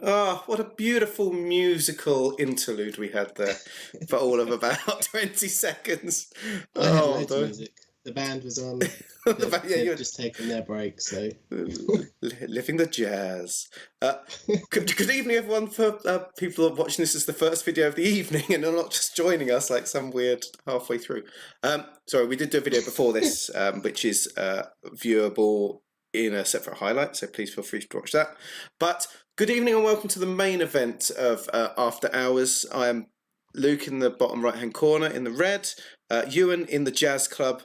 Oh, what a beautiful musical interlude we had there for all of about 20 seconds. I had Oh, loads of music. The band was on. yeah, They've you're just taken their break, so. living the jazz. Good evening, everyone. For people who are watching this as the first video of the evening and are not just joining us like some weird halfway through. Sorry, we did do a video before this, which is viewable in a separate highlight, so please feel free to watch that. But good evening and welcome to the main event of After Hours. I am Luke in the bottom right-hand corner in the red, Ewan in the jazz club.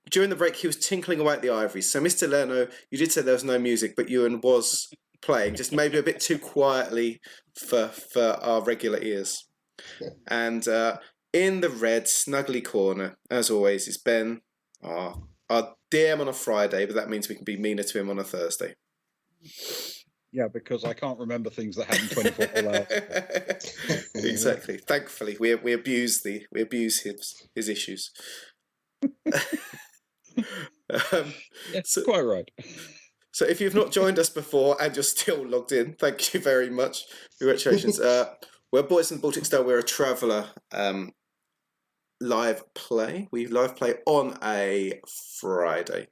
During the break, he was tinkling away at the ivories. So, Mr. Leno, you did say there was no music, but Ewan was playing, just maybe a bit too quietly for our regular ears. And in the red, snuggly corner, as always, is Ben, our DM on a Friday, but that means we can be meaner to him on a Thursday. Yeah, because I can't remember things that happened 24 hours. Exactly. Thankfully, we abuse his issues. Yes, quite right. So if you've not joined us before and you're still logged in, thank you very much. Congratulations. We're Boys in the Baltic Style. We're a Traveller live play. We live play on a Friday.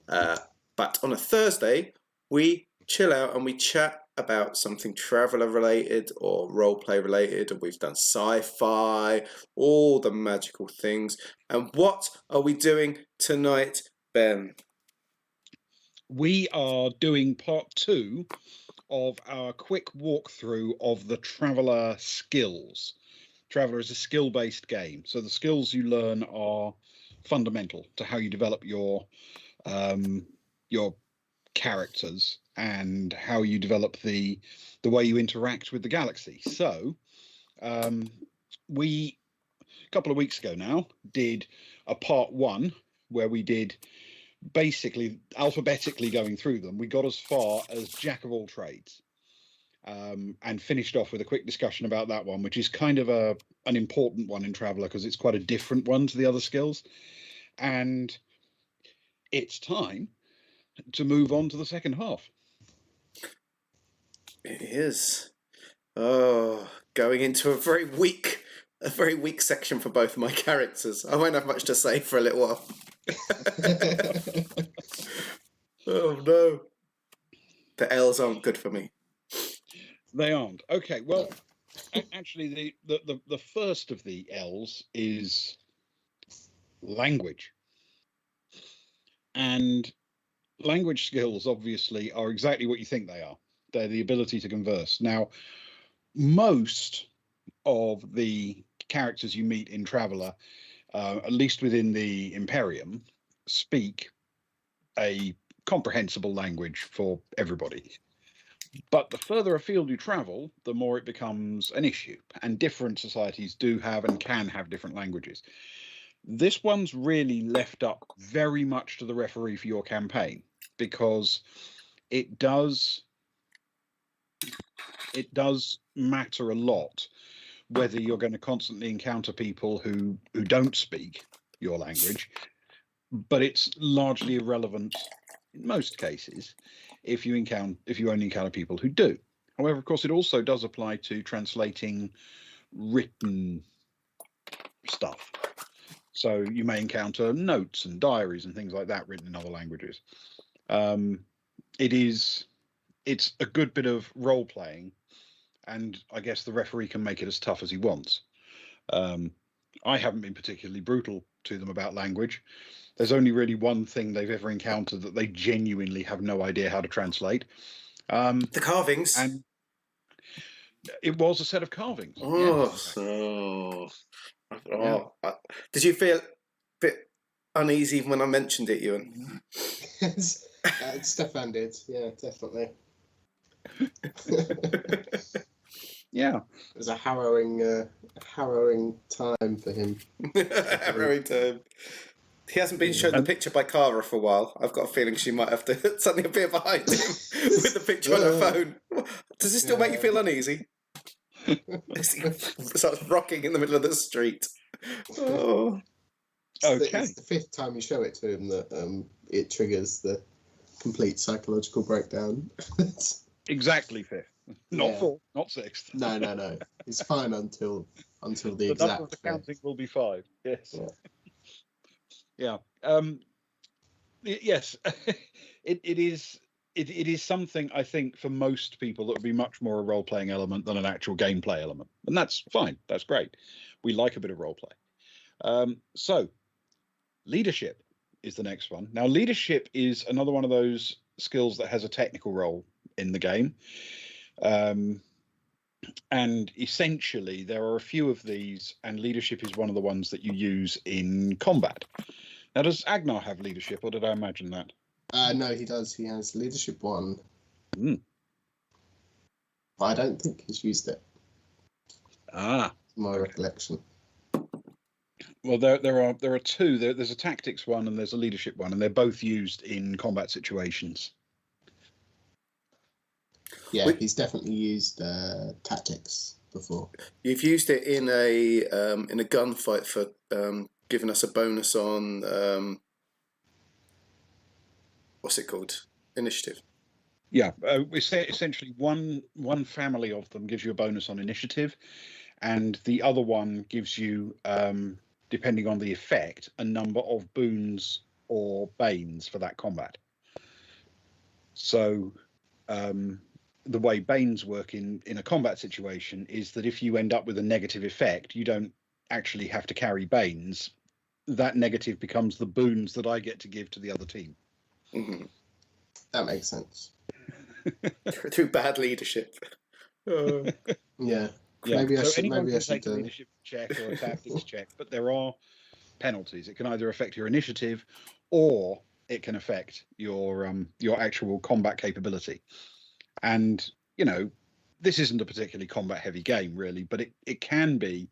But on a Thursday, we chill out and we chat about something Traveller related or roleplay related, and we've done sci-fi, all the magical things. And what are we doing tonight, Ben? We are doing part 2 of our quick walkthrough of the Traveller skills. Traveller is a skill-based game, so the skills you learn are fundamental to how you develop your characters and how you develop the way you interact with the galaxy. So we a couple of weeks ago now did a part 1 where we did basically alphabetically going through them. We got as far as Jack of all trades, and finished off with a quick discussion about that one, which is kind of an important one in Traveller because it's quite a different one to the other skills. And it's time to move on to the second half. It is. Oh, going into a very weak section for both of my characters. I won't have much to say for a little while. Oh no. The L's aren't good for me. They aren't. Okay, well, actually the first of the L's is language. And language skills obviously are exactly what you think they are. They're the ability to converse. Now, most of the characters you meet in Traveller, at least within the Imperium, speak a comprehensible language for everybody. But the further afield you travel, the more it becomes an issue. And different societies do have and can have different languages. This one's really left up very much to the referee for your campaign, because it does matter a lot whether you're going to constantly encounter people who don't speak your language, but it's largely irrelevant in most cases if you only encounter people who do. However, of course, it also does apply to translating written stuff. So you may encounter notes and diaries and things like that written in other languages. It's a good bit of role playing, and I guess the referee can make it as tough as he wants. I haven't been particularly brutal to them about language. There's only really one thing they've ever encountered that they genuinely have no idea how to translate. The carvings. And it was a set of carvings. Did you feel a bit uneasy when I mentioned it, Ewan? Stefan did, yeah, definitely. Yeah, it was a harrowing time for him. Harrowing time. He hasn't been shown the picture by Cara for a while. I've got a feeling she might have to suddenly appear behind him with the picture on her phone. Does this still make you feel uneasy? He starts rocking in the middle of the street. Oh. Okay. It's the 5th time you show it to him that it triggers the complete psychological breakdown. Exactly fifth, not Yeah. fourth, not sixth. No. It's fine until the The number exact of the fifth. counting will be 5. Yes. Yeah. Yeah. Yes. It is. It is something I think for most people that would be much more a role playing element than an actual gameplay element, and that's fine. That's great. We like a bit of role play. So leadership is the next one. Now, leadership is another one of those skills that has a technical role in the game. And essentially, there are a few of these, and leadership is one of the ones that you use in combat. Now, does Agnar have leadership, or did I imagine that? No, he does. He has leadership 1. Mm. But I don't think he's used it. Ah, My okay. recollection. Well, there are 2. There's a tactics one and there's a leadership one, and they're both used in combat situations. Yeah, he's definitely used tactics before. You've used it in a gunfight for giving us a bonus on what's it called? Initiative. Yeah, essentially one family of them gives you a bonus on initiative, and the other one gives you, depending on the effect, a number of boons or banes for that combat. So the way banes work in a combat situation is that if you end up with a negative effect, you don't actually have to carry banes. That negative becomes the boons that I get to give to the other team. Mm-hmm. That makes sense. Through bad leadership. Yeah. Yeah. Maybe I So should. anyone Maybe I can should. take a leadership check or a tactics check, but there are penalties. It can either affect your initiative, or it can affect your actual combat capability. And this isn't a particularly combat heavy game, really, but it can be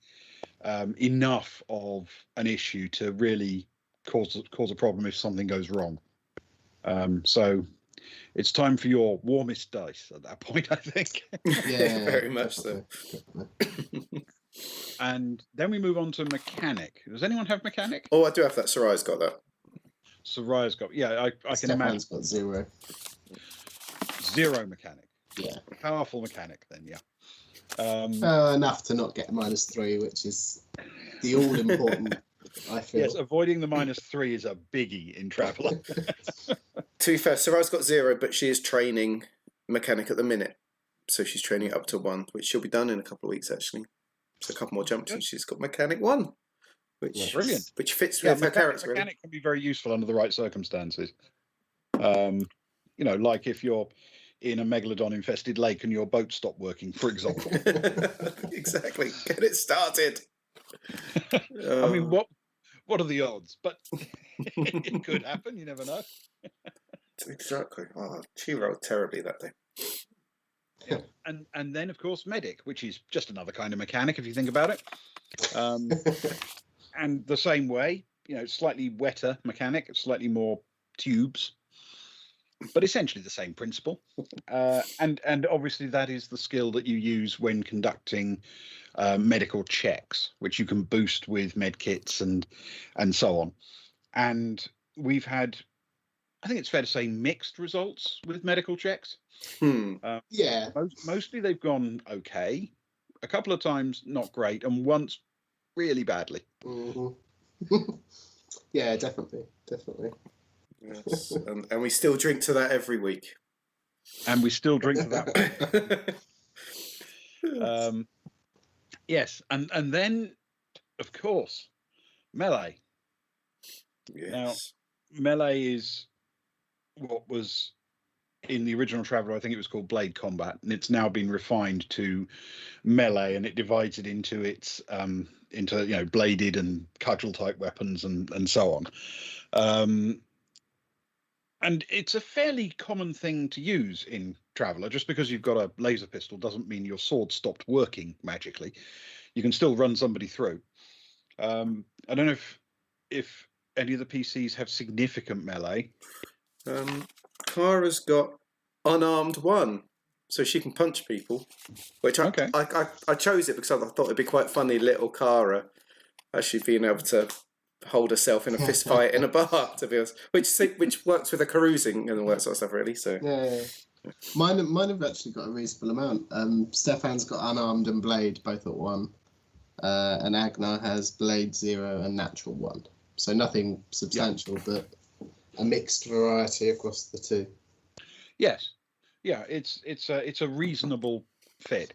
enough of an issue to really cause a problem if something goes wrong. So it's time for your warmest dice at that point, I think. Yeah, very much definitely. And then we move on to mechanic. Does anyone have mechanic? Oh, I do have that. Sarai's got that. Soraya's got. Yeah, I can imagine. Stefan's got 0. 0 mechanic. Yeah. Powerful mechanic, then. Yeah. Enough to not get -3, which is the all important. I feel. Yes, avoiding the -3 is a biggie in Traveller. To be fair, Sarai's got 0, but she is training mechanic at the minute. So she's training it up to 1, which she'll be done in a couple of weeks, actually. So a couple more jumps and she's got mechanic 1, which Brilliant. Which fits with her character. Mechanic can be very useful under the right circumstances. Like if you're in a megalodon-infested lake and your boat stopped working, for example. Exactly. Get it started. I mean, what are the odds? But it could happen. You never know. Exactly. Oh, she rolled terribly that day. Yeah. And then, of course, medic, which is just another kind of mechanic, if you think about it. And the same way, slightly wetter mechanic, slightly more tubes, but essentially the same principle. And obviously that is the skill that you use when conducting medical checks, which you can boost with med kits and so on. And we've had, I think it's fair to say, mixed results with medical checks. Yeah. Mostly they've gone okay. A couple of times not great, and once really badly. Mm-hmm. Yeah, definitely. Yes. And we still drink to that every week. And we still drink to that. Yes, and then, of course, melee. Yes. Now, melee is what was in the original Traveller, I think it was called Blade Combat, and it's now been refined to melee, and it divides it into its into bladed and cudgel type weapons and so on. And it's a fairly common thing to use in Traveller. Just because you've got a laser pistol doesn't mean your sword stopped working magically. You can still run somebody through. I don't know if any of the PCs have significant melee. Kara's got unarmed 1, so she can punch people. Which I chose it because I thought it'd be quite funny, little Kara actually being able to hold herself in a fist fight in a bar, to be honest. Which works with the carousing and all that sort of stuff, really. So Yeah. Mine have actually got a reasonable amount. Stefan's got unarmed and blade both at 1, and Agnar has blade 0 and natural 1. So nothing substantial, but a mixed variety across the 2. Yes, yeah, it's a reasonable fit.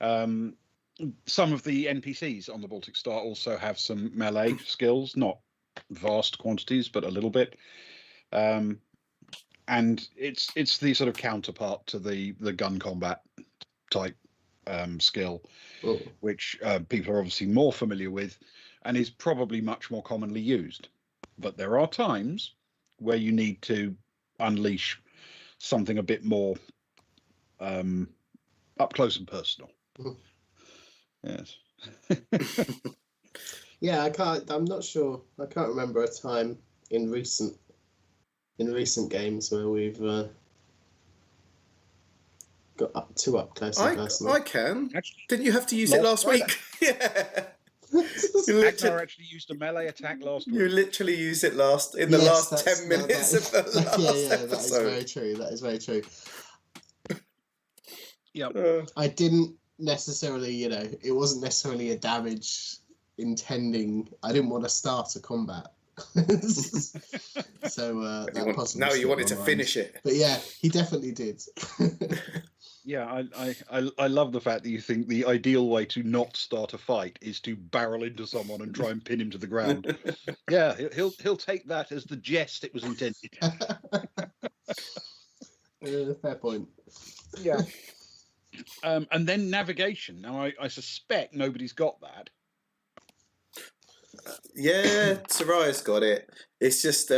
Some of the NPCs on the Baltic Star also have some melee skills, not vast quantities, but a little bit. And it's the sort of counterpart to the gun combat type skill, which people are obviously more familiar with, and is probably much more commonly used. But there are times where you need to unleash something a bit more up close and personal. Yes. Yeah, I'm not sure. I can't remember a time in recent games where we've got too up close and personal. I can. Actually, Didn't you have to use it last week? Yeah. Agnar actually used a melee attack last week. You literally used it last 10 minutes of the last episode. That is very true. That is very true. Yeah. I didn't necessarily, it wasn't necessarily a damage intending. I didn't want to start a combat. So that possibly. No, you wanted to mind. finish it. But yeah, he definitely did. Yeah, I love the fact that you think the ideal way to not start a fight is to barrel into someone and try and pin him to the ground. Yeah, he'll take that as the jest it was intended. Fair point. Yeah. And then navigation. Now I suspect nobody's got that. Yeah, Saraya's got it. It's just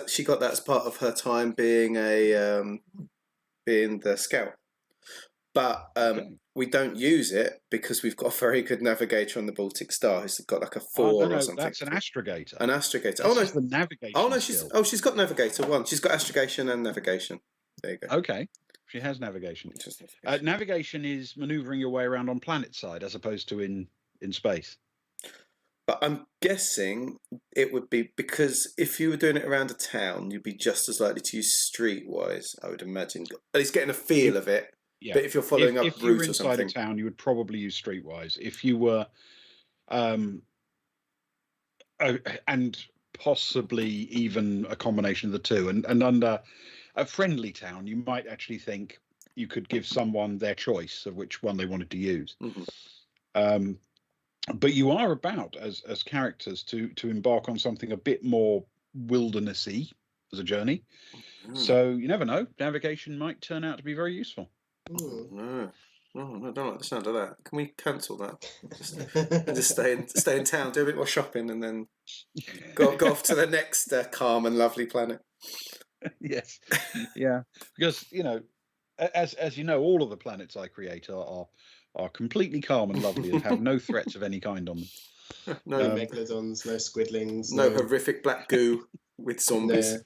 she got that as part of her time being being the scout. But we don't use it because we've got a very good navigator on the Baltic Star who's got like a 4 or something. That's an astrogator. An astrogator. That's the navigation. Oh no, she's got navigator 1. She's got astrogation and navigation. There you go. Okay. She has navigation. Navigation is manoeuvring your way around on planet side as opposed to in space. But I'm guessing it would be because if you were doing it around a town, you'd be just as likely to use streetwise, I would imagine. At least getting a feel of it. Yeah. But if you're following up route or something. If you were inside a town, you would probably use streetwise. If you were, and possibly even a combination of the two. And under a friendly town, you might actually think you could give someone their choice of which one they wanted to use. Mm-hmm. But you are about as characters to embark on something a bit more wildernessy as a journey. Mm. So you never know. Navigation might turn out to be very useful. No, I don't like the sound of that. Can we cancel that? Just stay in town, do a bit more shopping, and then go off to the next calm and lovely planet. Yes, yeah, because as you know, all of the planets I create are completely calm and lovely and have no threats of any kind on them. No megalodons, no squidlings, no horrific black goo with zombies.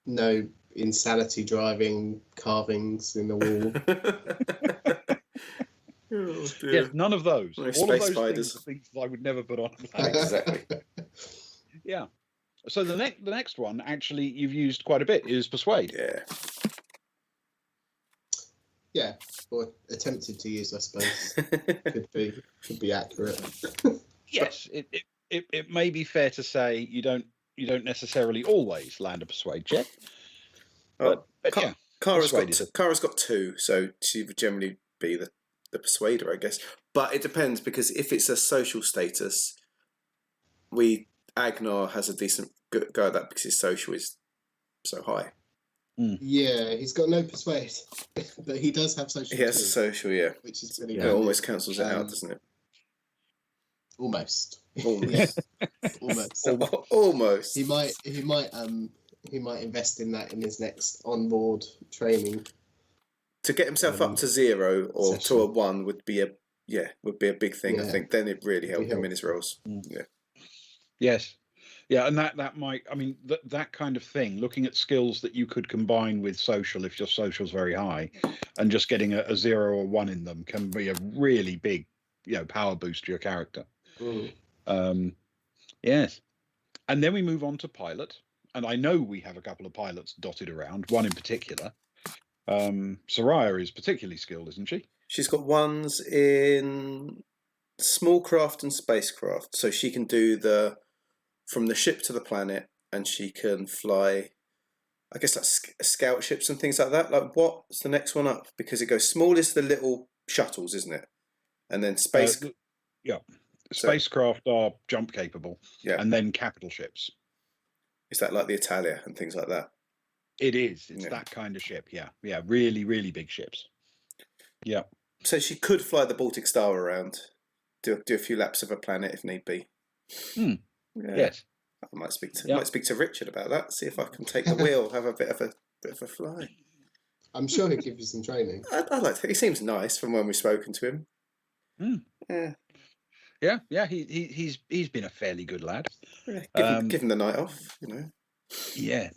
No insanity driving carvings in the wall. Oh, yes, none of those. No all space of those spiders. things I would never put on. Exactly. Yeah. So the next one, actually, you've used quite a bit is persuade. Yeah. Yeah, or attempted to use, I suppose. could be accurate. Yes, it may be fair to say you don't necessarily always land a persuade check. But yeah, Kara's got 2, so she would generally be the persuader, I guess. But it depends because if it's a social status, Agnar has a decent go at that because his social is so high. Mm. Yeah, he's got no persuade, but he does have social. He has a social, yeah, which is really it almost cancels it out, doesn't it? Almost. Almost. He might invest in that in his next onboard training. To get himself up to 0 or session. To a 1 would be a big thing. Yeah. I think then it really helped him in his roles. Mm. Yeah. Yes. Yeah, and that might, I mean, that kind of thing, looking at skills that you could combine with social if your social's very high, and just getting a 0 or 1 in them can be a really big, power boost to your character. Mm. Yes. And then we move on to pilot. And I know we have a couple of pilots dotted around, one in particular. Soraya is particularly skilled, isn't she? She's got ones in small craft and spacecraft, so she can do from the ship to the planet, and she can fly. I guess that's scout ships and things like that. Like, what's the next one up? Because it goes small is the little shuttles, isn't it? And then space. Yeah, spacecraft are jump capable. Yeah, and then capital ships. Is that like the Italia and things like that? It is. It's that kind of ship. Yeah, yeah, really, really big ships. Yeah. So she could fly the Baltic Star around, do a few laps of a planet if need be. Yeah. Yes. I might speak to Richard about that. See if I can take the wheel, have a bit of a fly. I'm sure he'll give you some training. I'd like to. He seems nice from when we've spoken to him. Yeah. He's been a fairly good lad. Give him the night off, you know. Yeah.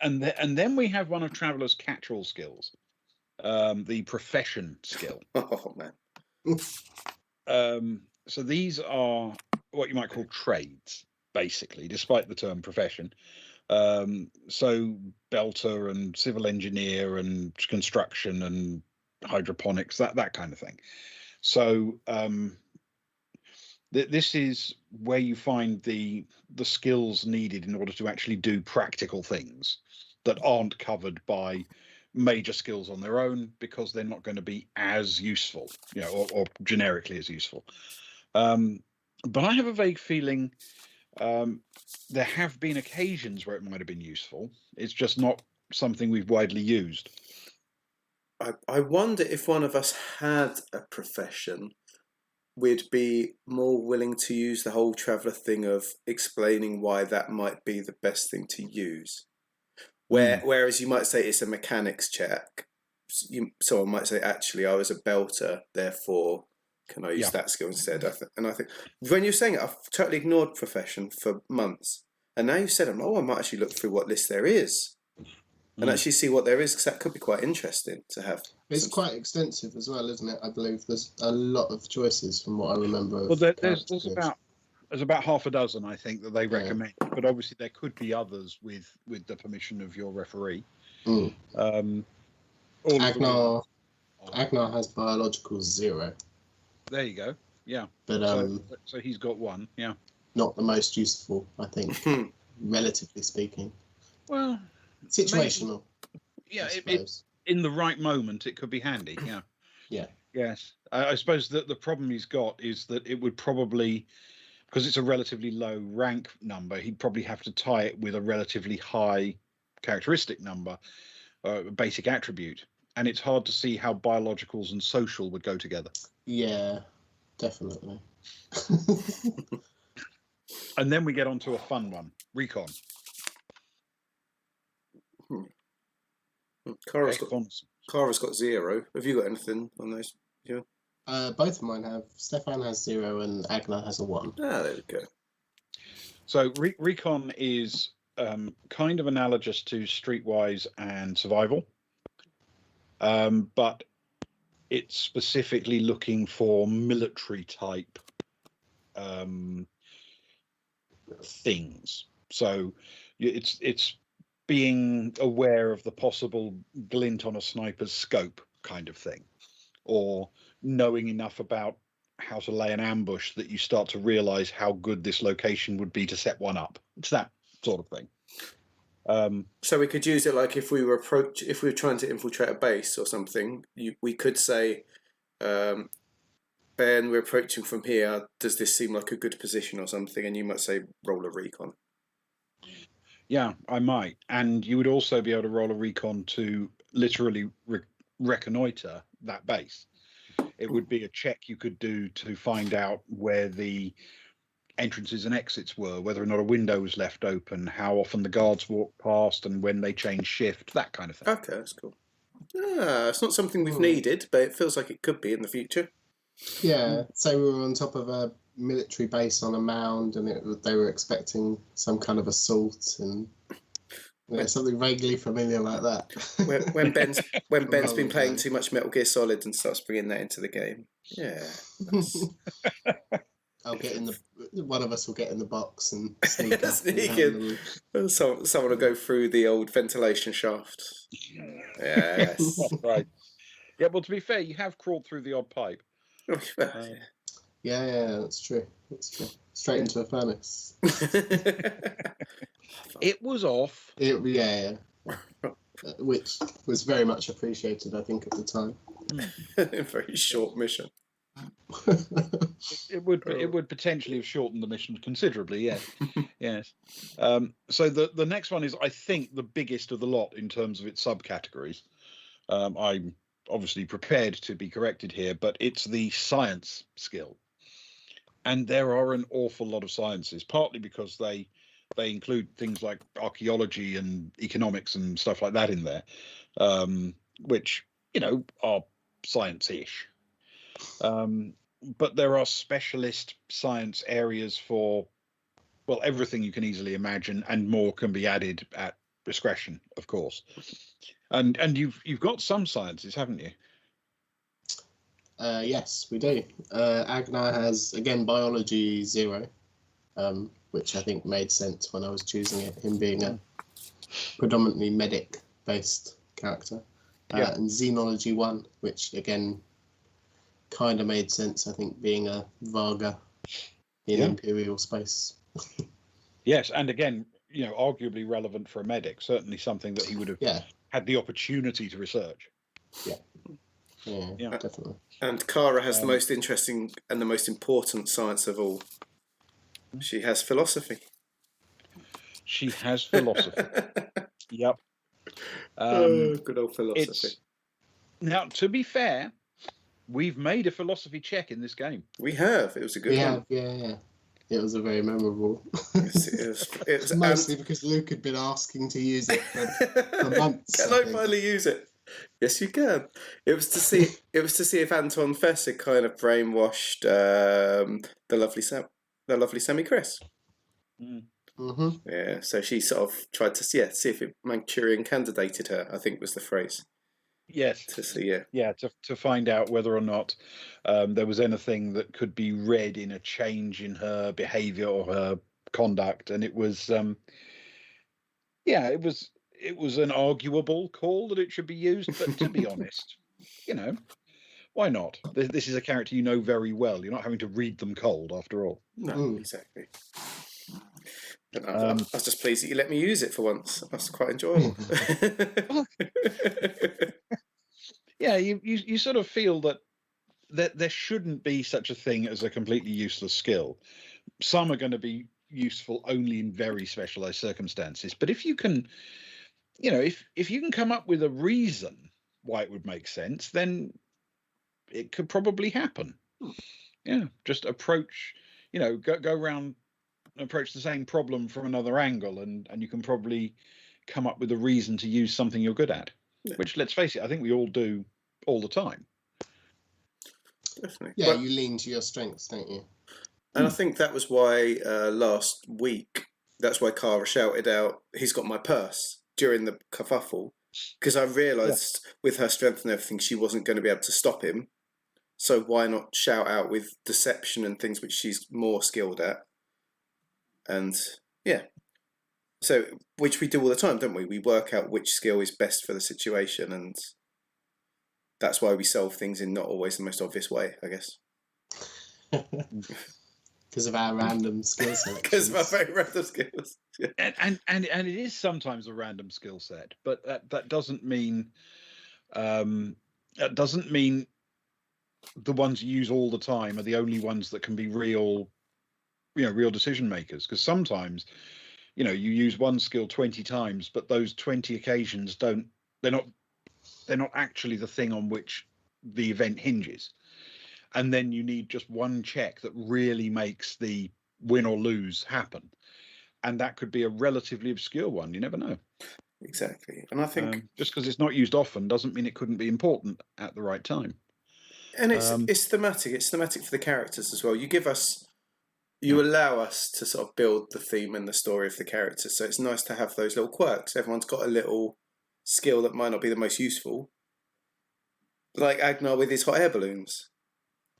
And then we have one of Traveller's catch-all skills, the profession skill. Oh man. So these are what you might call trades, basically, despite the term profession. So belter and civil engineer and construction and hydroponics, that kind of thing. So this is where you find the skills needed in order to actually do practical things that aren't covered by major skills on their own, because they're not going to be as useful, or generically as useful. But I have a vague feeling there have been occasions where it might have been useful. It's just not something we've widely used. I wonder if one of us had a profession, we'd be more willing to use the whole Traveller thing of explaining why that might be the best thing to use. Whereas you might say it's a mechanics check, someone might say, actually, I was a belter, therefore can I use that skill instead? And I think when you're saying it, I've totally ignored profession for months, and now you've said it, I might actually look through what list there is and actually see what there is, because that could be quite interesting to have. It's quite extensive as well, isn't it? I believe there's a lot of choices from what I remember. Well, there's about half a dozen, I think, that they recommend, but obviously there could be others with the permission of your referee. Agnar has biological 0. There you go. Yeah. But so he's got 1. Yeah. Not the most useful, I think, relatively speaking. Well, situational. Maybe, yeah, in the right moment, it could be handy. Yeah. Yeah. Yes. I suppose that the problem he's got is that it would probably, because it's a relatively low rank number, he'd probably have to tie it with a relatively high characteristic number, basic attribute. And it's hard to see how biologicals and social would go together. Yeah, definitely. And then we get on to a fun one, recon. Cara's got 0. Have you got anything on those? Yeah. Both of mine have. Stefan has 0 and Agnar has a 1. Ah, there we go. So recon is kind of analogous to Streetwise and Survival, but it's specifically looking for military type things. So it's being aware of the possible glint on a sniper's scope kind of thing, or knowing enough about how to lay an ambush that you start to realize how good this location would be to set one up. It's that sort of thing. So we could use it like if we were trying to infiltrate a base or something. We could say, Ben, we're approaching from here. Does this seem like a good position or something? And you might say, roll a recon. Yeah, I might. And you would also be able to roll a recon to literally reconnoiter that base. It would be a check you could do to find out where the entrances and exits were, whether or not a window was left open, how often the guards walked past, and when they changed shift, that kind of thing. Okay, that's cool. It's not something we've needed, but it feels like it could be in the future. Yeah, say we were on top of a military base on a mound, and they were expecting some kind of assault, and something vaguely familiar like that. when Ben's been playing too much Metal Gear Solid and starts bringing that into the game. Yeah. I'll get in one of us will get in the box and sneak up. Someone will go through the old ventilation shaft. Yes. Right. Yeah, well, to be fair, you have crawled through the odd pipe. Yeah, that's true. That's true. Straight into a furnace. It was off. Yeah. Which was very much appreciated, I think, at the time. A very short mission. It would potentially have shortened the mission considerably. Yes, yes. So the next one is, I think, the biggest of the lot in terms of its subcategories. I'm obviously prepared to be corrected here, but it's the science skill, and there are an awful lot of sciences. Partly because they include things like archaeology and economics and stuff like that in there, which are science-ish. But there are specialist science areas for, well, everything you can easily imagine, and more can be added at discretion, of course. And you've got some sciences, haven't you? Yes, we do. Agnar has, again, biology 0, which I think made sense when I was choosing it, him being a predominantly medic-based character. And xenology 1, which, again, kind of made sense, I think, being a Varga in Imperial space. Yes, and again, arguably relevant for a medic, certainly something that he would have had the opportunity to research. Yeah, definitely. And Kara has the most interesting and the most important science of all. She has philosophy. She has philosophy. Yep. Good old philosophy. Now, to be fair, we've made a philosophy check in this game. We have. It was a good one. Yeah. It was a very memorable. It was mostly because Luke had been asking to use it for months. Can I finally use it? Yes, you can. It was to see. It was to see if Anton Fess had kind of brainwashed the lovely Sammy Chris. Mm-hmm. Yeah. So she sort of tried to see if it Manchurian candidated her, I think was the phrase. Yes. To see, to find out whether or not there was anything that could be read in a change in her behaviour or her conduct, and it was, it was an arguable call that it should be used. But to be honest, why not? This is a character you know very well. You're not having to read them cold, after all. No, exactly. And I was just pleased that you let me use it for once. That's quite enjoyable. Yeah, you sort of feel that there shouldn't be such a thing as a completely useless skill. Some are going to be useful only in very specialized circumstances. But if you can, if you can come up with a reason why it would make sense, then it could probably happen. Yeah, just approach, go around and approach the same problem from another angle, and you can probably come up with a reason to use something you're good at. Yeah. Which, let's face it, I think we all do all the time. Definitely. Yeah, you lean to your strengths, don't you? And I think that was why last week, that's why Kara shouted out, "He's got my purse," during the kerfuffle. Because I realised with her strength and everything, she wasn't going to be able to stop him. So why not shout out with deception and things which she's more skilled at? And so, which we do all the time, don't we? We work out which skill is best for the situation, and that's why we solve things in not always the most obvious way, I guess. Because of our random skill set. Because of our very random skills. Yeah. And it is sometimes a random skill set, but that doesn't mean the ones you use all the time are the only ones that can be real decision makers. Because sometimes, you use one skill 20 times, but those 20 occasions they're not actually the thing on which the event hinges. And then you need just one check that really makes the win or lose happen. And that could be a relatively obscure one. You never know. Exactly. And I think just because it's not used often doesn't mean it couldn't be important at the right time. And it's thematic. It's thematic for the characters as well. You allow us to sort of build the theme and the story of the characters. So it's nice to have those little quirks. Everyone's got a little skill that might not be the most useful. Like Agnar with his hot air balloons.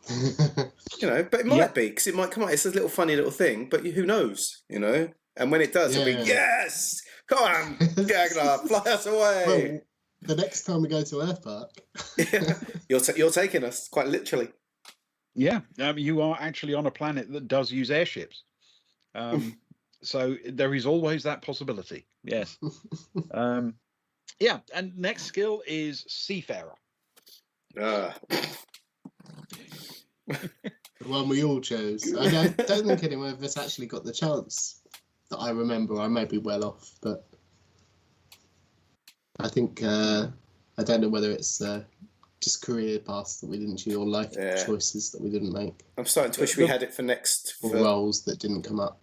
But it might be, because it might come out. It's a little funny little thing, but who knows, And when it does, it'll be, yes! Come on, Agnar, fly us away! Well, The next time we go to Earth Park. Yeah. You're taking us quite literally. Yeah, you are actually on a planet that does use airships. So there is always that possibility. Yes. Yeah, and next skill is Seafarer. Ah. The one we all chose. I don't think anyone of us actually got the chance that I remember. I may be well off, but I think I don't know whether it's just career paths that we didn't choose or life choices that we didn't make. I'm starting to wish we had it for next. Or roles that didn't come up.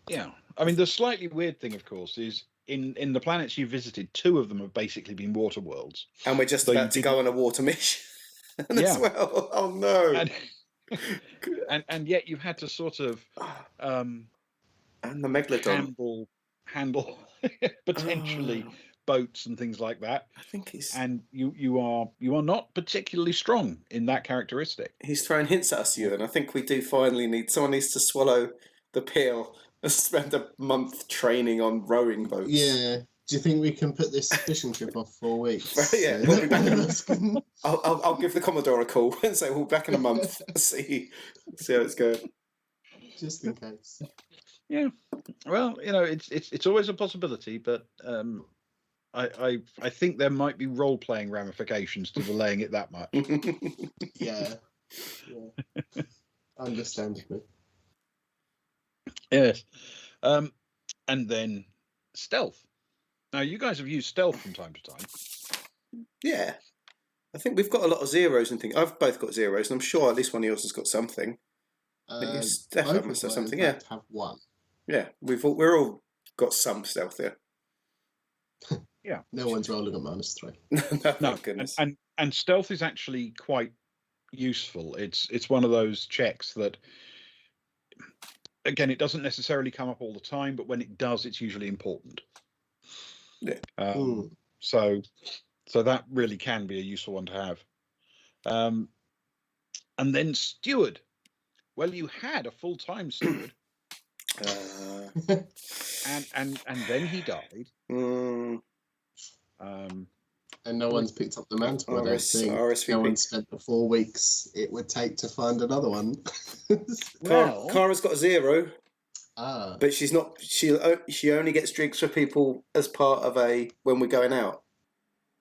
Yeah, I mean the slightly weird thing, of course, is in the planets you visited, 2 of them have basically been water worlds, and we're just about to go on a water mission as well. Oh no! And yet you had to sort of and the megalodon handle potentially boats and things like that. I think he's you are not particularly strong in that characteristic. He's throwing hints at us, Ewan. I think we do finally someone needs to swallow the pill and spend a month training on rowing boats. Yeah. Do you think we can put this fishing trip off 4 weeks? Yeah, we'll be back I'll give the Commodore a call and say we'll be back in a month. see how it's going. Just in case. Yeah. Well, it's always a possibility, but I think there might be role playing ramifications to delaying it that much. Yeah. Understandably. Yes. And then stealth. Now, you guys have used stealth from time to time. Yeah. I think we've got a lot of zeros and things. I've both got zeros, and I'm sure at least one of yours has got something. Stefan must have something, yeah. Have one. Yeah, we're all got some stealth there. Yeah. No one's rolling at -3. No, goodness. And stealth is actually quite useful. It's one of those checks that, again, it doesn't necessarily come up all the time, but when it does, it's usually important. Yeah. So that really can be a useful one to have. And then steward. Well, you had a full-time steward. And then he died. And no one's picked up the mantle. I don't think. RSVP. No one spent the 4 weeks it would take to find another one. Cara's got a 0. But she's not. She only gets drinks for people as part of when we're going out.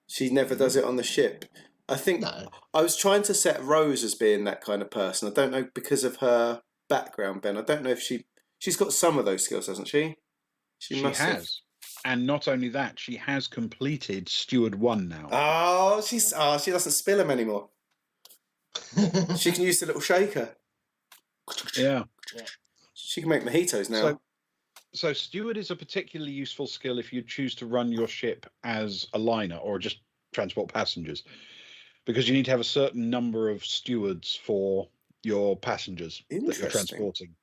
She never does it on the ship. I think I was trying to set Rose as being that kind of person. I don't know because of her background, Ben. I don't know if she's got some of those skills, hasn't she? She must has. Have. And not only that, she has completed Steward 1 now. Oh, she doesn't spill them anymore. She can use the little shaker. Yeah. She can make mojitos now. So steward is a particularly useful skill if you choose to run your ship as a liner or just transport passengers, because you need to have a certain number of stewards for your passengers that you're transporting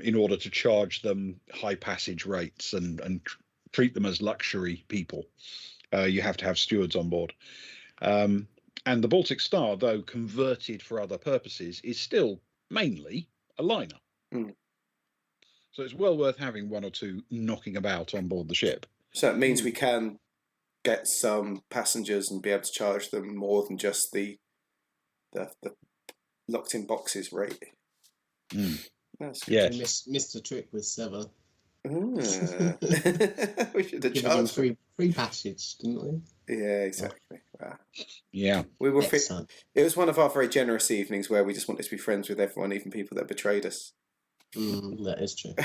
in order to charge them high passage rates and treat them as luxury people. You have to have stewards on board. And the Baltic Star, though converted for other purposes, is still mainly a liner. So it's well worth having 1 or 2 knocking about on board the ship. So it means we can get some passengers and be able to charge them more than just the locked in boxes rate. That's good. Yes. Missed a trick with Sever. We should have Given charged him free passage, didn't we? Yeah, exactly. Wow. Yeah. We were. It was one of our very generous evenings where we just wanted to be friends with everyone, even people that betrayed us. That is true.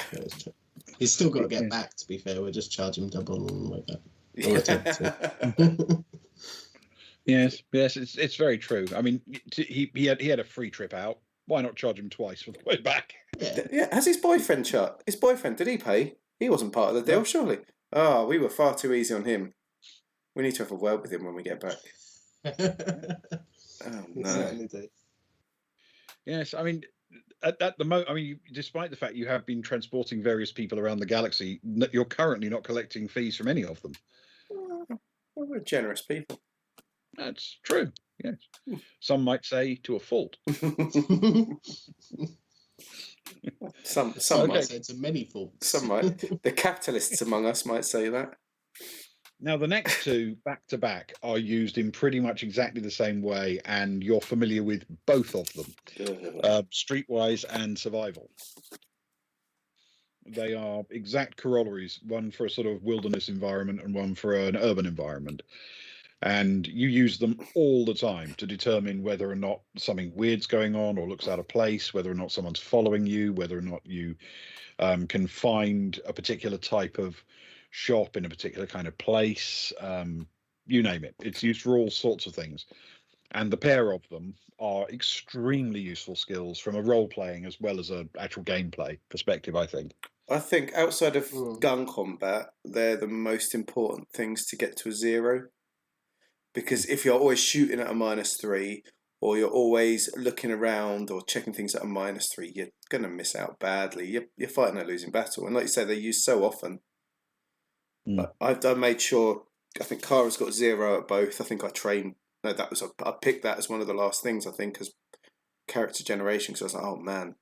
He's still got to get back, to be fair. We'll just charge him double and like that. Yes, it's very true. I mean, he had a free trip out. Why not charge him twice for the way back? Yeah. Has his boyfriend did he pay? He wasn't part of the deal, surely. Oh, we were far too easy on him. We need to have a word with him when we get back. Oh no. Yes, I mean, at the moment, I mean, despite the fact you have been transporting various people around the galaxy, you're currently not collecting fees from any of them. Well, we're generous people. That's true. Yes, some might say to a fault. Some might say to many faults. Some might. The capitalists among us might say that. Now, the next two back to back are used in pretty much exactly the same way, and you're familiar with both of them, Streetwise and Survival. They are exact corollaries, one for a sort of wilderness environment and one for an urban environment. And you use them all the time to determine whether or not something weird's going on or looks out of place, whether or not someone's following you, whether or not you can find a particular type of shop in a particular kind of place. You name it. It's used for all sorts of things. And the pair of them are extremely useful skills from a role-playing as well as an actual gameplay perspective, I think. I think outside of gun combat, they're the most important things to get to a 0. Because if you're always shooting at a -3, or you're always looking around or checking things at a -3, you're going to miss out badly. You're fighting a losing battle. And like you say, they're used so often. But I made sure, I think Kara's got 0 at both. I think I picked that as one of the last things, I think, as character generation, because I was like, oh man,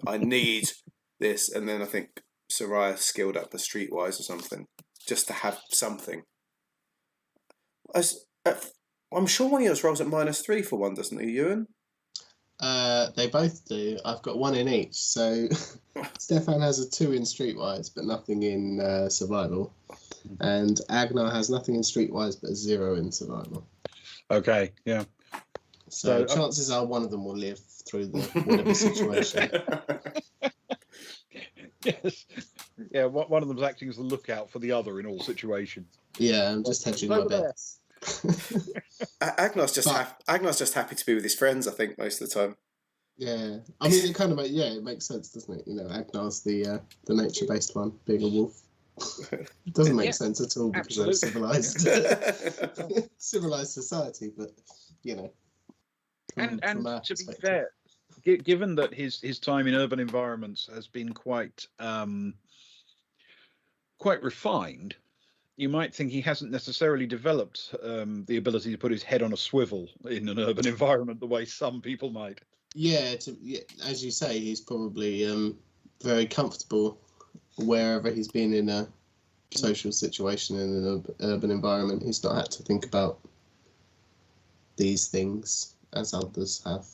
I need this. And then I think Soraya skilled up the Streetwise or something, just to have something. I'm sure one of yours rolls at -3 for one, doesn't he, Ewan? They both do. I've got 1 in each. So Stefan has a 2 in Streetwise, but nothing in Survival. And Agnar has nothing in Streetwise, but a 0 in Survival. Okay, yeah. So chances are one of them will live through the whatever situation. Yes. Yeah, one of them's acting as the lookout for the other in all situations. Yeah, I'm just hedging my bets. Agnar's just happy to be with his friends, I think, most of the time. Yeah, I mean, it kind of it makes sense, doesn't it? Agnar's the nature-based one, being a wolf. It doesn't make sense at all because they're civilized, civilized society. But and to be fair, given that his time in urban environments has been quite refined, you might think he hasn't necessarily developed the ability to put his head on a swivel in an urban environment the way some people might. Yeah, as you say, he's probably very comfortable wherever he's been in a social situation in an urban environment. He's not had to think about these things as others have.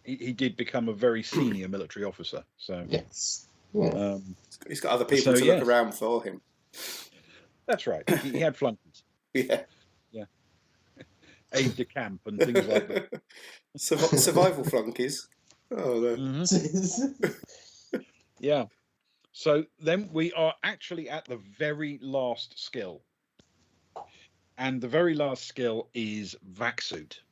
He did become a very senior military officer, so yes, yeah. He's got other people to look around for him. That's right. He had flunkies. Yeah. Aide de camp and things like that. Survival flunkies. Oh no. Mm-hmm. Yeah. So then we are actually at the very last skill. And the very last skill is vac suit.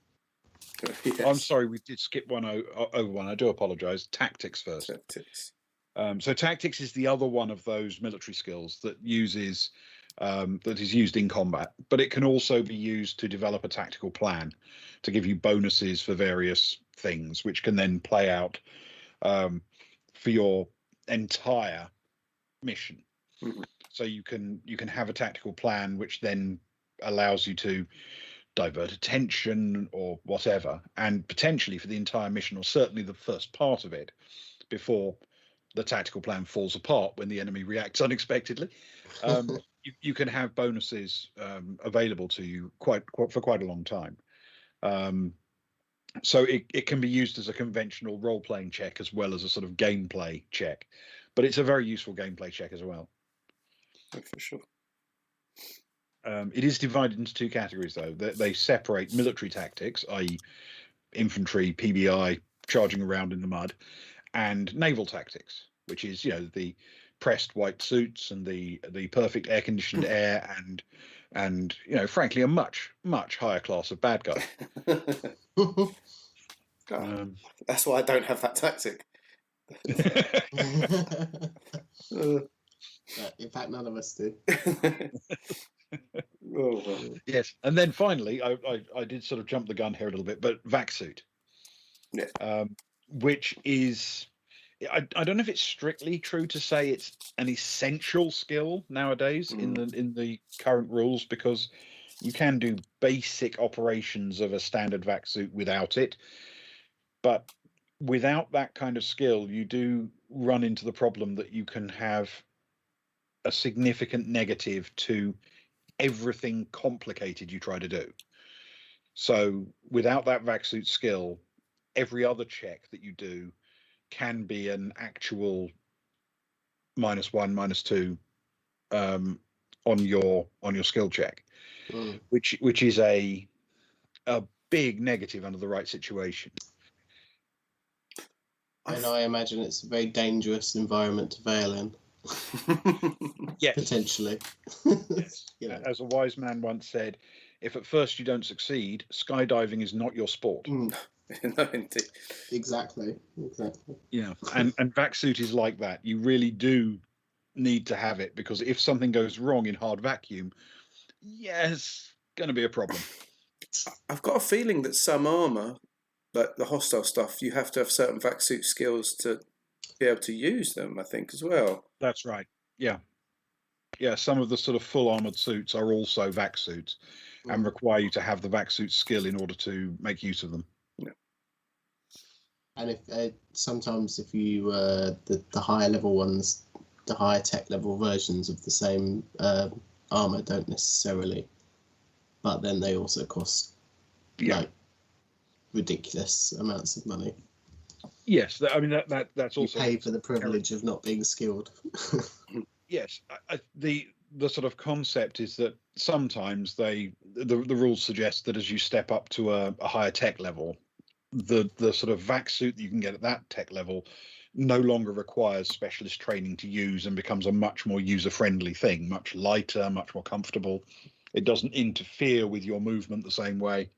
Yes. I'm sorry, we did skip over one. I do apologize. Tactics first. Tactics. So tactics is the other one of those military skills that is used in combat, but it can also be used to develop a tactical plan to give you bonuses for various things, which can then play out for your entire mission. Mm-hmm. So you can have a tactical plan which then allows you to divert attention or whatever, and potentially for the entire mission, or certainly the first part of it, before the tactical plan falls apart when the enemy reacts unexpectedly. You can have bonuses available to you for quite a long time. So it can be used as a conventional role-playing check as well as a sort of gameplay check, but it's a very useful gameplay check as well. Oh, for sure. It is divided into 2 categories, though. They separate military tactics, i.e. infantry, PBI, charging around in the mud, and naval tactics, which is, the pressed white suits and the perfect air-conditioned air and frankly, a much, much higher class of bad guy. That's why I don't have that tactic. In fact, none of us do. Yes, and then finally, I did sort of jump the gun here a little bit, but vac suit, which is, I don't know if it's strictly true to say it's an essential skill nowadays in the current rules, because you can do basic operations of a standard vac suit without it, but without that kind of skill, you do run into the problem that you can have a significant negative to everything complicated you try to do. So without that vac suit skill, every other check that you do can be an actual -1, -2 on your skill check, which is a big negative under the right situation. And I imagine it's a very dangerous environment to fail in. Yes. Potentially. Yes. You know. As a wise man once said, if at first you don't succeed, skydiving is not your sport. No, indeed. Exactly. Yeah, and vac suit is like that. You really do need to have it, because if something goes wrong in hard vacuum, yes, going to be a problem. I've got a feeling that some armor, like the hostile stuff, you have to have certain vac suit skills to be able to use them, I think, as well. That's right. Yeah. Yeah, some of the sort of full armored suits are also vac suits and require you to have the vac suit skill in order to make use of them. Yeah. And if sometimes if you the higher level ones, the higher tech level versions of the same armor don't necessarily, but then they also cost like ridiculous amounts of money. Yes, I mean that's also you pay for the privilege of not being skilled. Yes, the sort of concept is that sometimes the rules suggest that as you step up to a higher tech level, the sort of vac suit that you can get at that tech level no longer requires specialist training to use and becomes a much more user-friendly thing, much lighter, much more comfortable. It doesn't interfere with your movement the same way.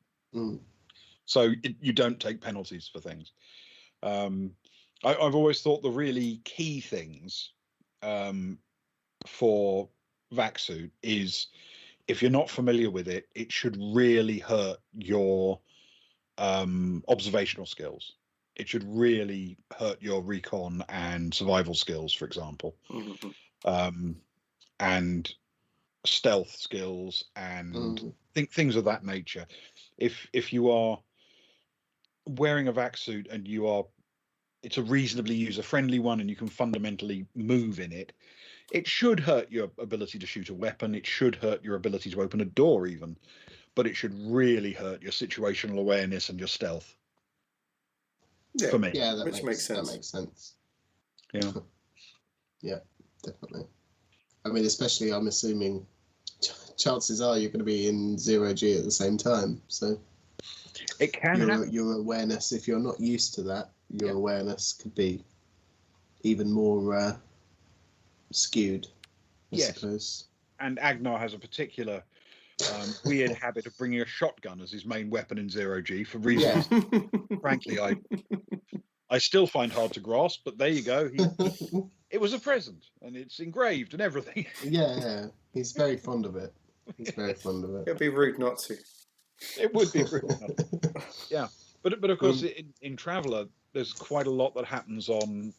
So you don't take penalties for things. I've always thought the really key things for vac suit is, if you're not familiar with it, it should really hurt your observational skills. It should really hurt your recon and survival skills, for example, and stealth skills and things of that nature. If you are wearing a vac suit and it's a reasonably user-friendly one and you can fundamentally move in it, it should hurt your ability to shoot a weapon. It should hurt your ability to open a door even, but it should really hurt your situational awareness and your stealth. Yeah, for me. Yeah, which makes sense. That makes sense. Yeah. Yeah, definitely. I mean, especially I'm assuming chances are you're going to be in 0G at the same time. So it can happen. Your awareness, if you're not used to that, your awareness could be even more skewed, I suppose. And Agnar has a particular weird habit of bringing a shotgun as his main weapon in 0G for reasons, frankly, I still find hard to grasp, but there you go. It was a present, and it's engraved and everything. Yeah, he's very fond of it. He's very fond of it. It'd be rude not to. It would be rude not to. Yeah, but of course, in Traveller, there's quite a lot that happens on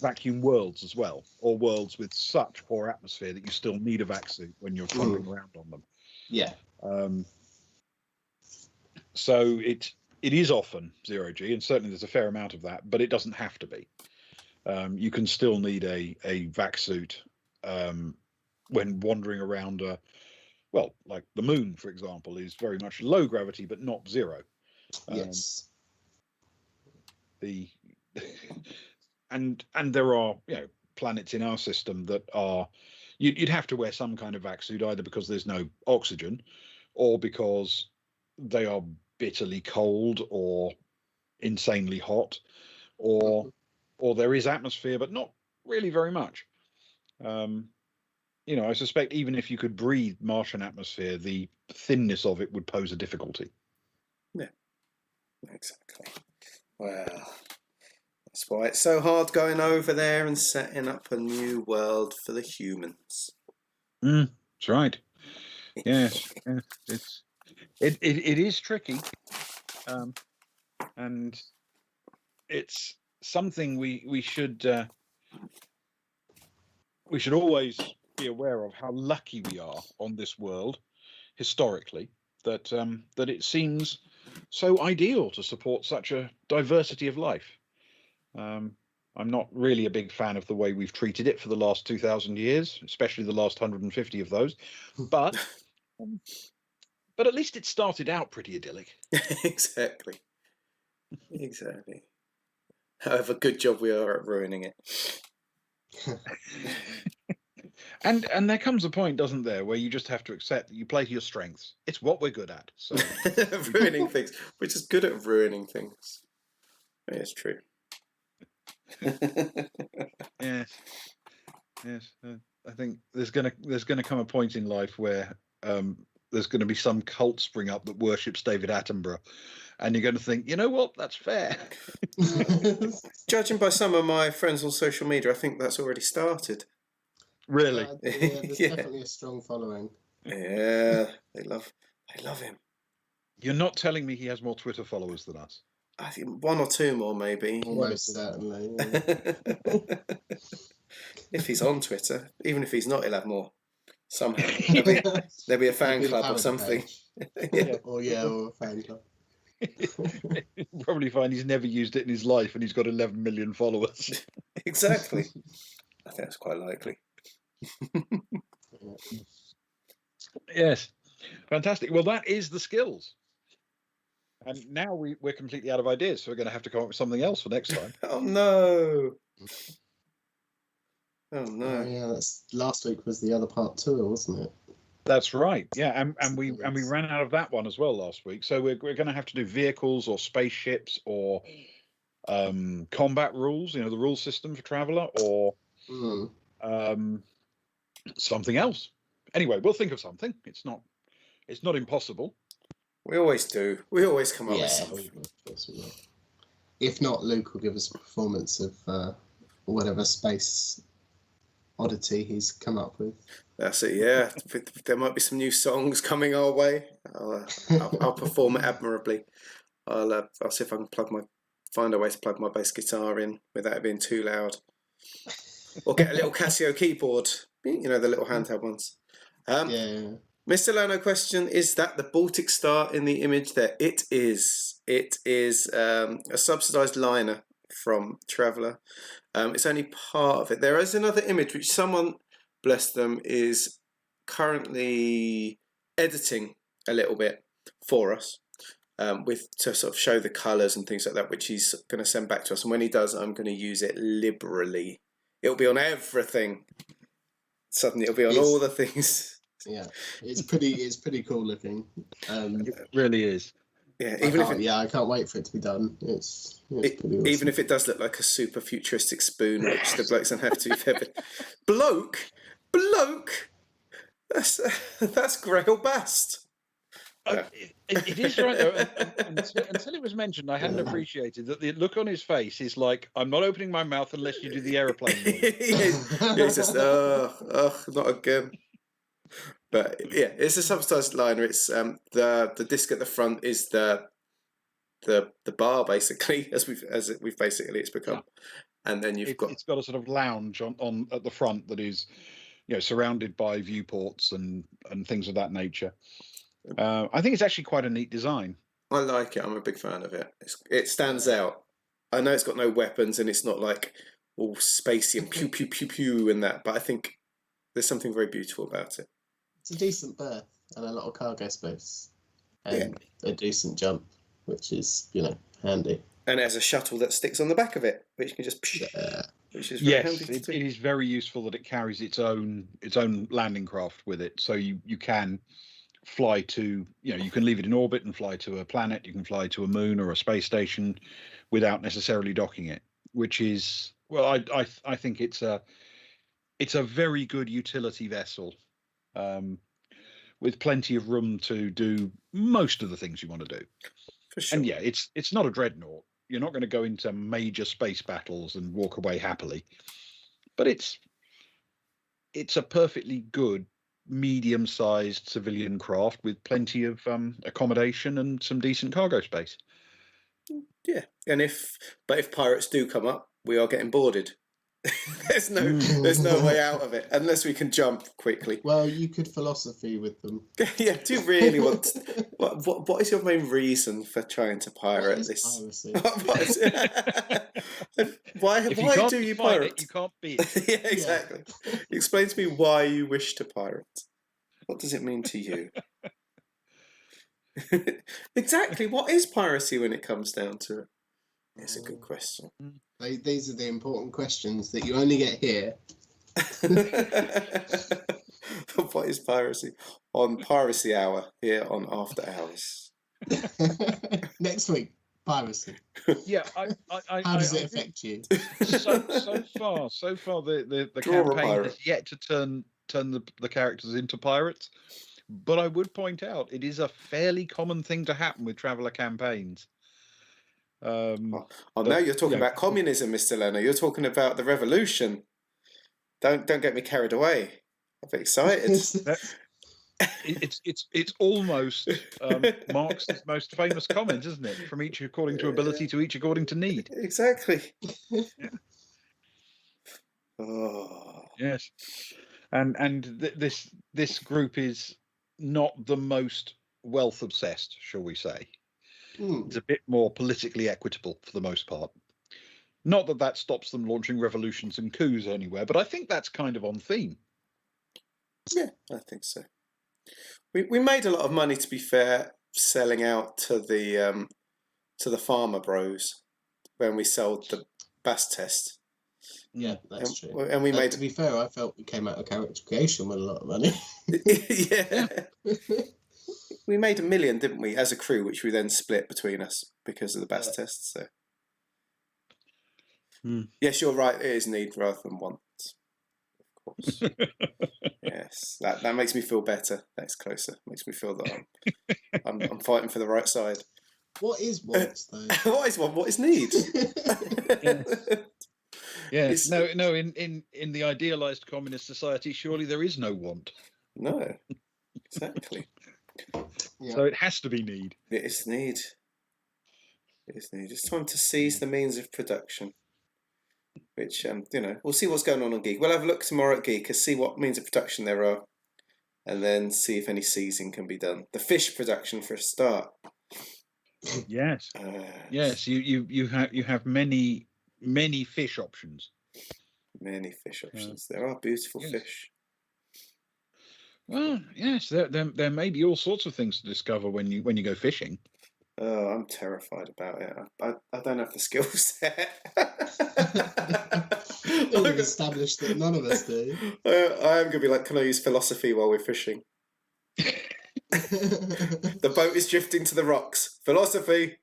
vacuum worlds as well, or worlds with such poor atmosphere that you still need a vac suit when you're fumbling around on them. Yeah. So it is often 0G, and certainly there's a fair amount of that, but it doesn't have to be. You can still need a vac suit when wandering around like the moon, for example, is very much low gravity, but not zero. Yes. And there are planets in our system that are you'd have to wear some kind of vac suit, either because there's no oxygen or because they are bitterly cold or insanely hot, or there is atmosphere but not really very much. I suspect even if you could breathe Martian atmosphere, the thinness of it would pose a difficulty. Yeah, exactly. Well, that's why it's so hard going over there and setting up a new world for the humans. That's right. Yes, it is tricky, and it's something we should always be aware of, how lucky we are on this world historically, that it seems so ideal to support such a diversity of life. I'm not really a big fan of the way we've treated it for the last 2,000 years, especially the last 150 of those. But at least it started out pretty idyllic. Exactly. Exactly. However, good job we are at ruining it. And there comes a point, doesn't there, where you just have to accept that you play to your strengths. It's what we're good at. So Ruining things. We're just good at ruining things. Yeah, it's true. yes. I think there's gonna come a point in life where there's going to be some cult spring up that worships David Attenborough, and you're going to think, you know what, that's fair. Judging by some of my friends on social media, I think that's already started. Really? Yeah, there's definitely a strong following. Yeah, they love him. You're not telling me he has more Twitter followers than us? I think 1 or 2 more, maybe. Almost certainly. Yeah. If he's on Twitter, even if he's not, he'll have more. Somehow there'll be a fan club or something. Yeah. Or a fan club. You'll probably find he's never used it in his life, and he's got 11 million followers. Exactly. I think that's quite likely. Yes, fantastic. Well, that is the skills. And now we're completely out of ideas, so we're going to have to come up with something else for next time. Oh no! Oh Oh no! yeah, last week was the other part tour, wasn't it? That's right. Yeah, and we ran out of that one as well last week. So we're going to have to do vehicles or spaceships or combat rules. You know, the rule system for Traveller, or something else. Anyway, we'll think of something. It's not impossible. We always do. We always come up with something. Of course we will. If not, Luke will give us a performance of whatever space oddity he's come up with. That's it. Yeah, there might be some new songs coming our way. I'll perform it admirably. I'll see if I can find a way to plug my bass guitar in without it being too loud, or get a little Casio keyboard. You know, the little handheld ones. Mr. Lano question, is that the Baltic Star in the image there? It is. It is a subsidised liner from Traveller. It's only part of it. There is another image which someone, bless them, is currently editing a little bit for us, to sort of show the colours and things like that, which he's going to send back to us. And when he does, I'm going to use it liberally. It'll be on everything. Suddenly it'll be on all the things. Yeah, it's pretty cool looking. It really is. Yeah, I can't wait for it to be done. It's pretty awesome. Even if it does look like a super futuristic spoon, which the blokes don't have to. Bloke, that's Grail Bast. It is right though. Until it was mentioned, I hadn't appreciated that the look on his face is like, I'm not opening my mouth unless you do the aeroplane noise. He's just not again. But yeah, it's a subsidised liner. It's the disc at the front is the bar, basically, as we've basically it's become. And then it's got a sort of lounge on at the front that is, you know, surrounded by viewports and things of that nature. I think it's actually quite a neat design. I like it. I'm a big fan of it. It stands out. I know it's got no weapons and it's not like all spacey and pew pew pew pew and that, but I think there's something very beautiful about it. It's a decent berth and a lot of cargo space and a decent jump, which is, you know, handy. And it has a shuttle that sticks on the back of it, which you can just. Which is very handy. It is very useful that it carries its own landing craft with it, so you can fly to, you know, you can leave it in orbit and fly to a planet. You can fly to a moon or a space station without necessarily docking it, which is, well, I think it's a very good utility vessel. With plenty of room to do most of the things you want to do. For sure. And yeah, it's not a dreadnought. You're not going to go into major space battles and walk away happily. But it's a perfectly good medium-sized civilian craft with plenty of accommodation and some decent cargo space. Yeah, and if pirates do come up, we are getting boarded. there's no way out of it unless we can jump quickly. Well, you could philosophy with them. Yeah, do you really want? What is your main reason for trying to pirate What is this? piracy? What is why If you why can't do you define pirate? it, you can't be it. Yeah, exactly. Explain to me why you wish to pirate. What does it mean to you? Exactly. What is piracy when it comes down to it? It's a good question. These are the important questions that you only get here. What is piracy? On Piracy Hour here on After Hours. Next week, piracy. Yeah, How does it affect you? So far, the Draw a campaign pirate. has yet to turn the characters into pirates. But I would point out it is a fairly common thing to happen with Traveller campaigns. Now you're talking about communism, Mr. Lerner. You're talking about the revolution. Don't get me carried away. I'm excited. It's almost Marx's most famous comment, isn't it? From each according to ability to each according to need. Exactly. Yeah. Oh. Yes, and this group is not the most wealth obsessed, shall we say? It's a bit more politically equitable for the most part. Not that stops them launching revolutions and coups anywhere, but I think that's kind of on theme. Yeah, I think so. We made a lot of money, to be fair, selling out to the farmer bros when we sold the Bass test. Yeah, that's true. And we made. To be fair, I felt we came out of character creation with a lot of money. Yeah. We made $1 million, didn't we, as a crew, which we then split between us because of the Bass test. So, yes, you're right. It is need rather than want, of course. Yes, that makes me feel better. That's closer. Makes me feel that I'm fighting for the right side. What is want, though? What is want? What is need? Yes. No. In the idealized communist society, surely there is no want. No, exactly. Yeah. So it has to be need. It is need. It is need. It's time to seize the means of production. Which, we'll see what's going on Geek. We'll have a look tomorrow at Geek and see what means of production there are, and then see if any seizing can be done. The fish production for a start. Yes. Yes. You have many fish options. Many fish options. There are beautiful fish. Well, yes, there may be all sorts of things to discover when you go fishing. Oh, I'm terrified about it. I don't have the skill set. We've established that none of us do. I am going to be like, can I use philosophy while we're fishing? The boat is drifting to the rocks. Philosophy.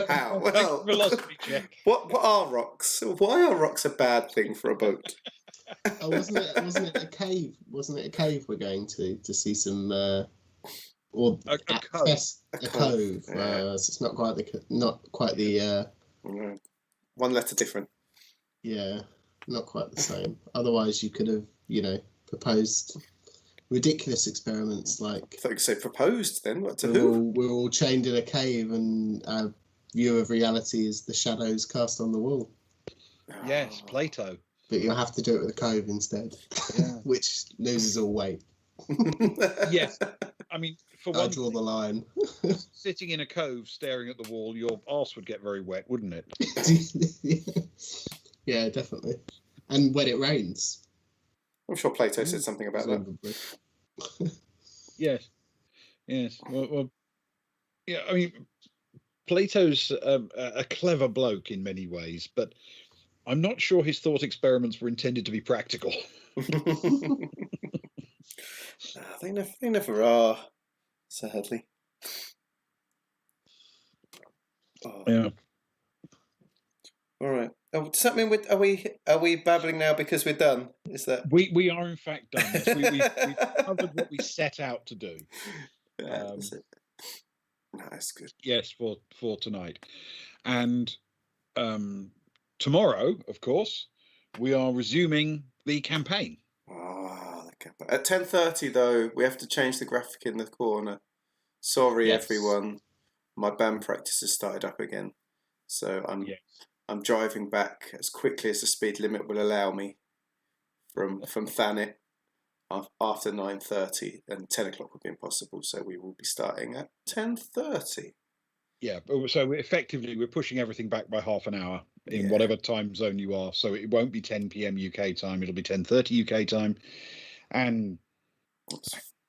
How? Well, philosophy check. What are rocks? Why are rocks a bad thing for a boat? Oh, wasn't it a cave? Wasn't it a cave we're going to see some or a cove? A cove. So it's not quite the one letter different. Yeah, not quite the same. Otherwise, you could have proposed ridiculous experiments like. I thought you could say proposed then. What to we're who? We're all chained in a cave, and our view of reality is the shadows cast on the wall. Yes, Plato. But you'll have to do it with a cove instead, which loses all weight. Yes, I mean, for one, draw the line. Sitting in a cove, staring at the wall, your arse would get very wet, wouldn't it? Yeah, definitely. And when it rains. I'm sure Plato said something about that. Yes. Well, yeah. I mean, Plato's a clever bloke in many ways, but I'm not sure his thought experiments were intended to be practical. They never are, sadly. Oh. Yeah. All right. Oh, does that mean are we babbling now because we're done? Is that we are in fact done? Yes. We've covered what we set out to do. that's it. No, that's good. Yes, for tonight, and tomorrow, of course, we are resuming the campaign. The campaign. At 10:30 though, we have to change the graphic in the corner. Sorry, everyone. My band practice has started up again, so I'm driving back as quickly as the speed limit will allow me from Thanet after 9:30, and 10 o'clock would be impossible. So we will be starting at 10:30. Yeah, so effectively we're pushing everything back by half an hour in whatever time zone you are. So it won't be 10 p.m. UK time; it'll be 10:30 UK time, and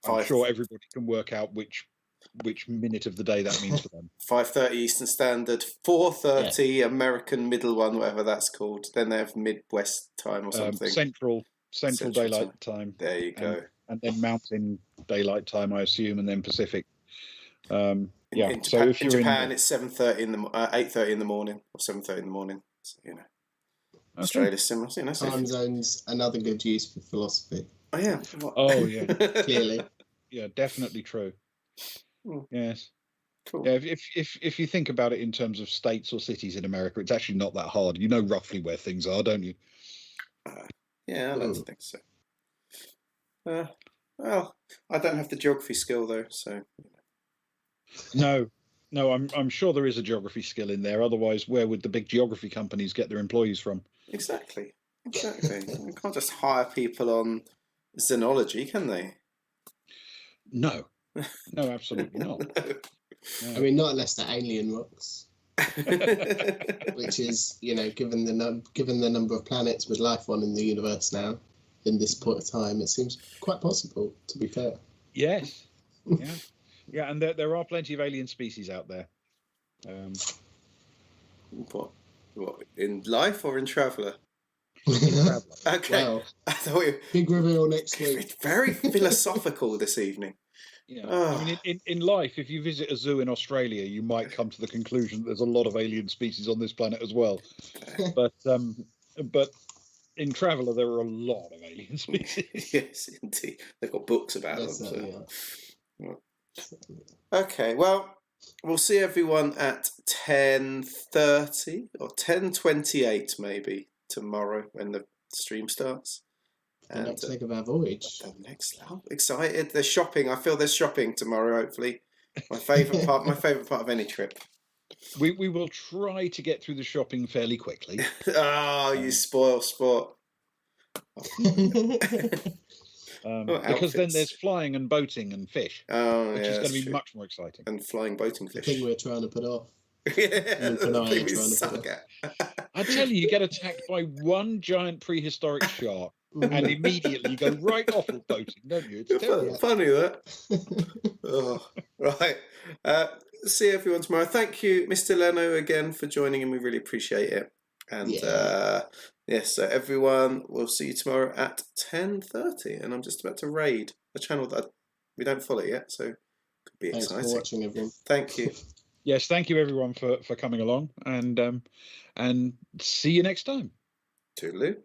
I'm sure everybody can work out which minute of the day that means for them. 5:30 Eastern Standard, 4:30 American Middle One, whatever that's called. Then they have Midwest time or something. Central Daylight time. There you go. And then Mountain Daylight time, I assume, and then Pacific. In Japan, it's 8:30 in the morning, or 7:30 in the morning. So, Australia's similar. Time zones, another good use for philosophy. Oh yeah. What? Oh yeah. Clearly. Yeah, definitely true. Yes. Cool. Yeah, if you think about it in terms of states or cities in America, it's actually not that hard. You know roughly where things are, don't you? Yeah, I don't think so. Well, I don't have the geography skill though, so. No, I'm sure there is a geography skill in there. Otherwise, where would the big geography companies get their employees from? Exactly. You can't just hire people on xenology, can they? No, absolutely not. No. I mean, not unless they're alien rocks, which is, given the number of planets with life on in the universe now, in this point of time, it seems quite possible. To be fair. Yes. Yeah, and there are plenty of alien species out there. What in life or in Traveller? Okay. Well, big reveal next week. Very philosophical this evening. Yeah. I mean, in life, if you visit a zoo in Australia, you might come to the conclusion that there's a lot of alien species on this planet as well. But in Traveller, there are a lot of alien species. Yes, indeed. They've got books about them. So. Okay, well, we'll see everyone at 10:30 or 10:28 maybe tomorrow when the stream starts. The next leg of our voyage. The next, excited. There's shopping. I feel there's shopping tomorrow. Hopefully, my favourite part. My favourite part of any trip. We will try to get through the shopping fairly quickly. You spoil sport. Because then there's flying and boating and fish, which is going to be much more exciting. And flying boating fish. The thing we're trying to put off. I tell you, you get attacked by one giant prehistoric shark, and immediately you go right off of boating, don't you? It's terrible. Funny that. Right. See everyone tomorrow. Thank you, Mr. Leno, again for joining, and we really appreciate it. And yes, so everyone, we'll see you tomorrow at 10:30. And I'm just about to raid a channel that we don't follow yet, so it could be exciting. Thanks for watching, everyone. Thank you. Yes, thank you everyone for coming along, and see you next time. Toodaloo.